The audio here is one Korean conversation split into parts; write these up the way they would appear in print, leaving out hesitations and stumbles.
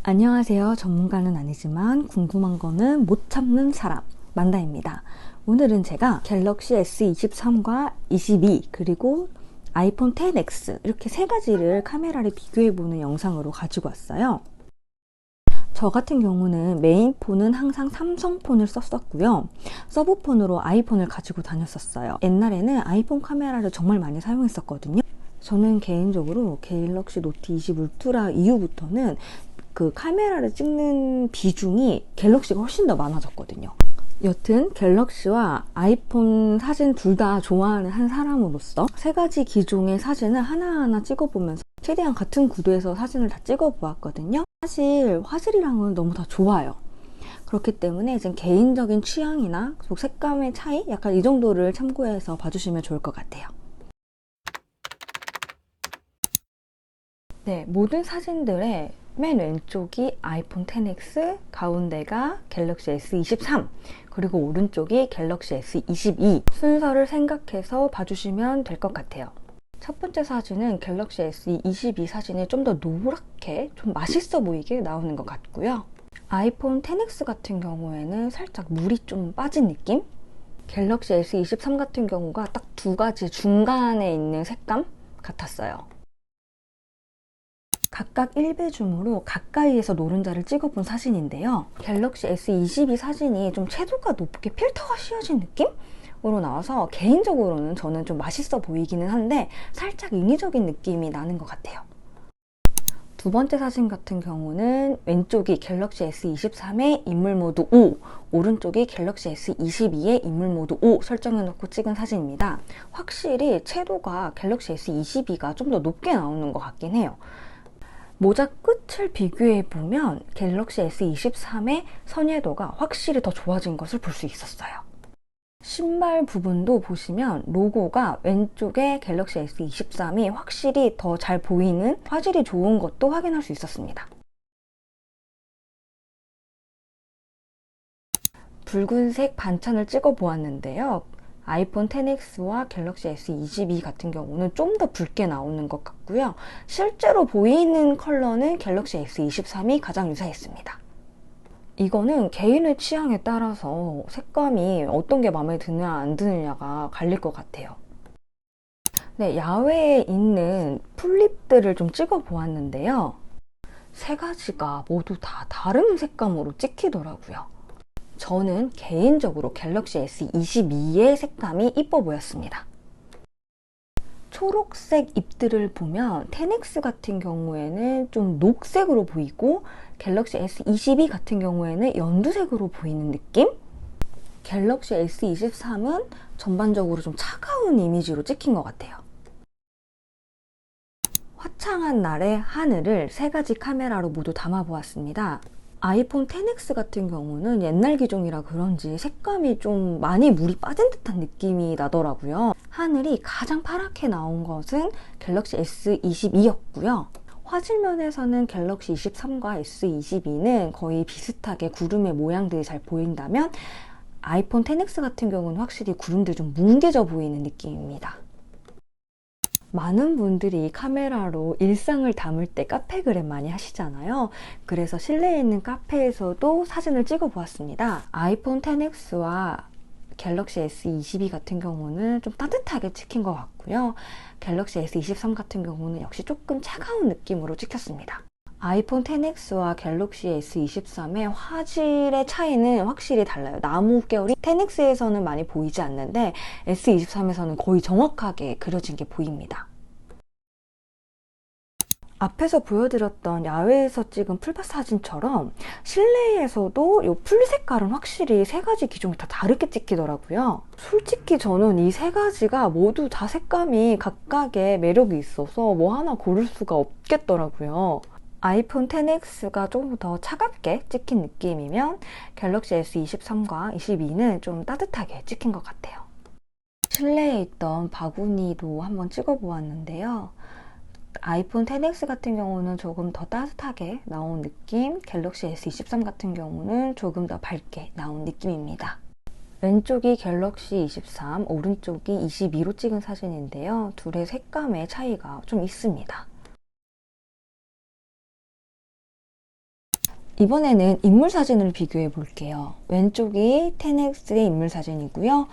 안녕하세요. 전문가는 아니지만 궁금한 거는 못 참는 사람 만다입니다. 오늘은 제가 갤럭시 S23과 22 그리고 아이폰 XS 이렇게 세 가지를 카메라를 비교해보는 영상으로 가지고 왔어요. 저 같은 경우는 메인폰은 항상 삼성폰을 썼었고요. 서브폰으로 아이폰을 가지고 다녔었어요. 옛날에는 아이폰 카메라를 정말 많이 사용했었거든요. 저는 개인적으로 갤럭시 노트 20 울트라 이후부터는 그 카메라를 찍는 비중이 갤럭시가 훨씬 더 많아졌거든요. 여튼 갤럭시와 아이폰 사진 둘 다 좋아하는 한 사람으로서 세 가지 기종의 사진을 하나하나 찍어보면서 최대한 같은 구도에서 사진을 다 찍어보았거든요. 사실 화질이랑은 너무 다 좋아요. 그렇기 때문에 이제 개인적인 취향이나 색감의 차이? 약간 이 정도를 참고해서 봐주시면 좋을 것 같아요. 네, 모든 사진들의 맨 왼쪽이 아이폰 XS, 가운데가 갤럭시 S23, 그리고 오른쪽이 갤럭시 S22 순서를 생각해서 봐주시면 될 것 같아요. 첫 번째 사진은 갤럭시 S22 사진이 좀 더 노랗게 좀 맛있어 보이게 나오는 것 같고요. 아이폰 XS 같은 경우에는 살짝 물이 좀 빠진 느낌? 갤럭시 S23 같은 경우가 딱 두 가지 중간에 있는 색감 같았어요. 각각 1배 줌으로 가까이에서 노른자를 찍어본 사진인데요. 갤럭시 S22 사진이 좀 채도가 높게 필터가 씌워진 느낌으로 나와서 개인적으로는 저는 좀 맛있어 보이기는 한데 살짝 인위적인 느낌이 나는 것 같아요. 두 번째 사진 같은 경우는 왼쪽이 갤럭시 S23의 인물 모드 5, 오른쪽이 갤럭시 S22의 인물 모드 5 설정해놓고 찍은 사진입니다. 확실히 채도가 갤럭시 S22가 좀 더 높게 나오는 것 같긴 해요. 모자 끝을 비교해보면 갤럭시 S23의 선예도가 확실히 더 좋아진 것을 볼 수 있었어요. 신발 부분도 보시면 로고가 왼쪽에 갤럭시 S23이 확실히 더 잘 보이는 화질이 좋은 것도 확인할 수 있었습니다. 붉은색 반찬을 찍어 보았는데요. 아이폰 XS와 갤럭시 S22 같은 경우는 좀 더 붉게 나오는 것 같고요. 실제로 보이는 컬러는 갤럭시 S23이 가장 유사했습니다. 이거는 개인의 취향에 따라서 색감이 어떤 게 마음에 드느냐 안 드느냐가 갈릴 것 같아요. 네, 야외에 있는 풀립들을 좀 찍어 보았는데요. 세 가지가 모두 다 다른 색감으로 찍히더라고요. 저는 개인적으로 갤럭시 S22의 색감이 이뻐 보였습니다. 초록색 잎들을 보면 XS 같은 경우에는 좀 녹색으로 보이고 갤럭시 S22 같은 경우에는 연두색으로 보이는 느낌? 갤럭시 S23은 전반적으로 좀 차가운 이미지로 찍힌 것 같아요. 화창한 날의 하늘을 세 가지 카메라로 모두 담아보았습니다. 아이폰 XS 같은 경우는 옛날 기종이라 그런지 색감이 좀 많이 물이 빠진 듯한 느낌이 나더라고요. 하늘이 가장 파랗게 나온 것은 갤럭시 S22였고요. 화질면에서는 갤럭시 23과 S22는 거의 비슷하게 구름의 모양들이 잘 보인다면 아이폰 XS 같은 경우는 확실히 구름들이 좀 뭉개져 보이는 느낌입니다. 많은 분들이 카메라로 일상을 담을 때 카페그램 많이 하시잖아요. 그래서 실내에 있는 카페에서도 사진을 찍어 보았습니다. 아이폰 XS와 갤럭시 S22 같은 경우는 좀 따뜻하게 찍힌 것 같고요. 갤럭시 S23 같은 경우는 역시 조금 차가운 느낌으로 찍혔습니다. 아이폰 XS와 갤럭시 S23의 화질의 차이는 확실히 달라요. 나무 계열이 XS에서는 많이 보이지 않는데 S23에서는 거의 정확하게 그려진 게 보입니다. 앞에서 보여드렸던 야외에서 찍은 풀밭 사진처럼 실내에서도 이 풀 색깔은 확실히 세 가지 기종이 다 다르게 찍히더라고요. 솔직히 저는 이 세 가지가 모두 다 색감이 각각의 매력이 있어서 뭐 하나 고를 수가 없겠더라고요. 아이폰 XS가 조금 더 차갑게 찍힌 느낌이면 갤럭시 S23과 22는 좀 따뜻하게 찍힌 것 같아요. 실내에 있던 바구니도 한번 찍어 보았는데요. 아이폰 XS 같은 경우는 조금 더 따뜻하게 나온 느낌, 갤럭시 S23 같은 경우는 조금 더 밝게 나온 느낌입니다. 왼쪽이 갤럭시 23, 오른쪽이 22로 찍은 사진인데요. 둘의 색감의 차이가 좀 있습니다. 이번에는 인물 사진을 비교해 볼게요. 왼쪽이 10X의 인물 사진이고요.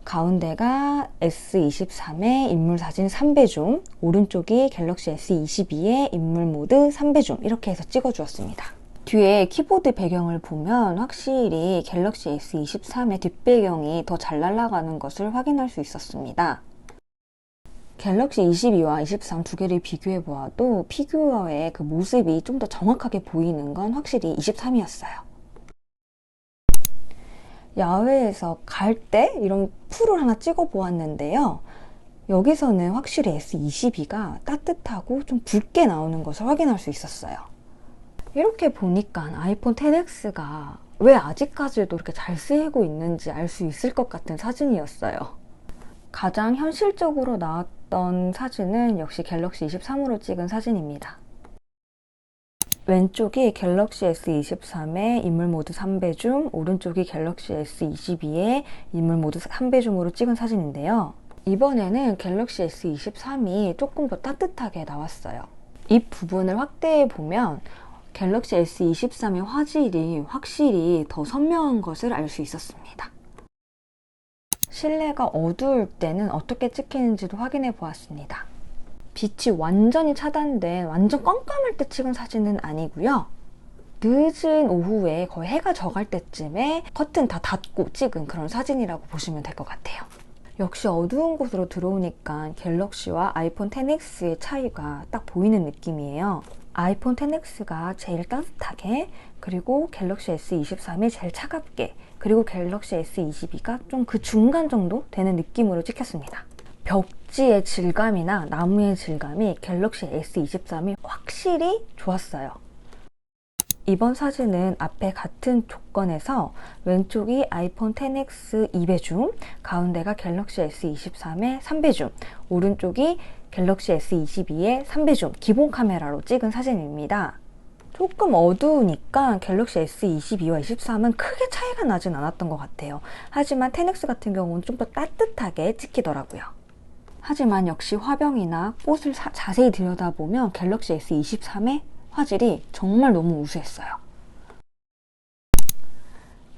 가운데가 S23의 인물 사진 3배 줌, 오른쪽이 갤럭시 S22의 인물 모드 3배 줌, 이렇게 해서 찍어 주었습니다. 뒤에 키보드 배경을 보면 확실히 갤럭시 S23의 뒷배경이 더 잘 날아가는 것을 확인할 수 있었습니다. 갤럭시 22와 23 두 개를 비교해 보아도 피규어의 그 모습이 좀 더 정확하게 보이는 건 확실히 23이었어요. 야외에서 갈 때 이런 풀을 하나 찍어 보았는데요. 여기서는 확실히 S22가 따뜻하고 좀 붉게 나오는 것을 확인할 수 있었어요. 이렇게 보니까 아이폰 XS가 왜 아직까지도 이렇게 잘 쓰이고 있는지 알 수 있을 것 같은 사진이었어요. 가장 현실적으로 나왔던 사진은 역시 갤럭시 23으로 찍은 사진입니다. 왼쪽이 갤럭시 S23의 인물 모드 3배 줌, 오른쪽이 갤럭시 S22의 인물 모드 3배 줌으로 찍은 사진인데요. 이번에는 갤럭시 S23이 조금 더 따뜻하게 나왔어요. 이 부분을 확대해 보면 갤럭시 S23의 화질이 확실히 더 선명한 것을 알 수 있었습니다. 실내가 어두울 때는 어떻게 찍히는지도 확인해 보았습니다. 빛이 완전히 차단된 완전 깜깜할 때 찍은 사진은 아니고요. 늦은 오후에 거의 해가 져갈 때쯤에 커튼 다 닫고 찍은 그런 사진이라고 보시면 될 것 같아요. 역시 어두운 곳으로 들어오니까 갤럭시와 아이폰 XS의 차이가 딱 보이는 느낌이에요. 아이폰 XS가 제일 따뜻하게, 그리고 갤럭시 S23이 제일 차갑게, 그리고 갤럭시 S22가 좀 그 중간 정도 되는 느낌으로 찍혔습니다. 벽지의 질감이나 나무의 질감이 갤럭시 S23이 확실히 좋았어요. 이번 사진은 앞에 같은 조건에서 왼쪽이 아이폰 XS 2배 줌, 가운데가 갤럭시 S23의 3배 줌, 오른쪽이 갤럭시 S22의 3배 줌 기본 카메라로 찍은 사진입니다. 조금 어두우니까 갤럭시 S22와 23은 크게 차이가 나진 않았던 것 같아요. 하지만 10X 같은 경우는 좀 더 따뜻하게 찍히더라고요. 하지만 역시 화병이나 꽃을 자세히 들여다보면 갤럭시 S23의 화질이 정말 너무 우수했어요.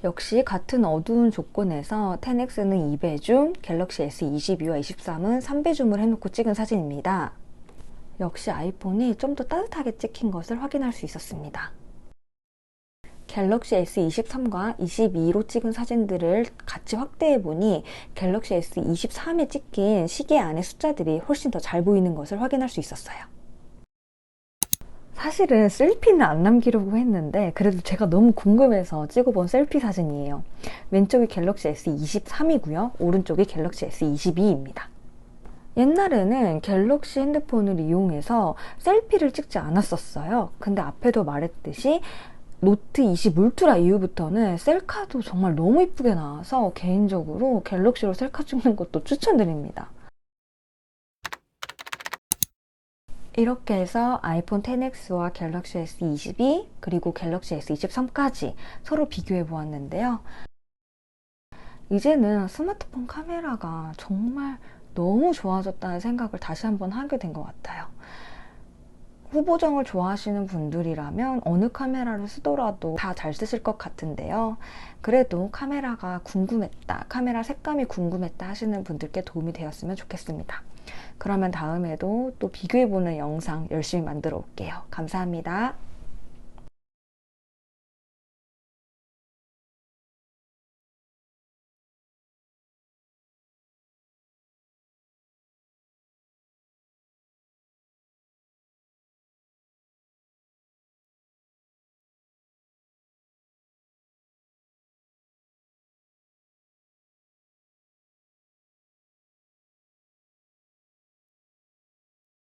역시 같은 어두운 조건에서 10X는 2배 줌, 갤럭시 S22와 23은 3배 줌을 해놓고 찍은 사진입니다. 역시 아이폰이 좀 더 따뜻하게 찍힌 것을 확인할 수 있었습니다. 갤럭시 S23과 22로 찍은 사진들을 같이 확대해보니 갤럭시 S23에 찍힌 시계 안의 숫자들이 훨씬 더 잘 보이는 것을 확인할 수 있었어요. 사실은 셀피는 안 남기려고 했는데 그래도 제가 너무 궁금해서 찍어본 셀피 사진이에요. 왼쪽이 갤럭시 S23이고요. 오른쪽이 갤럭시 S22입니다. 옛날에는 갤럭시 핸드폰을 이용해서 셀피를 찍지 않았었어요. 근데 앞에도 말했듯이 노트 20 울트라 이후부터는 셀카도 정말 너무 이쁘게 나와서 개인적으로 갤럭시로 셀카 찍는 것도 추천드립니다. 이렇게 해서 아이폰 XS와 갤럭시 S22 그리고 갤럭시 S23까지 서로 비교해 보았는데요. 이제는 스마트폰 카메라가 정말 너무 좋아졌다는 생각을 다시 한번 하게 된 것 같아요. 후보정을 좋아하시는 분들이라면 어느 카메라를 쓰더라도 다 잘 쓰실 것 같은데요. 그래도 카메라가 궁금했다, 카메라 색감이 궁금했다 하시는 분들께 도움이 되었으면 좋겠습니다. 그러면 다음에도 또 비교해보는 영상 열심히 만들어 올게요. 감사합니다.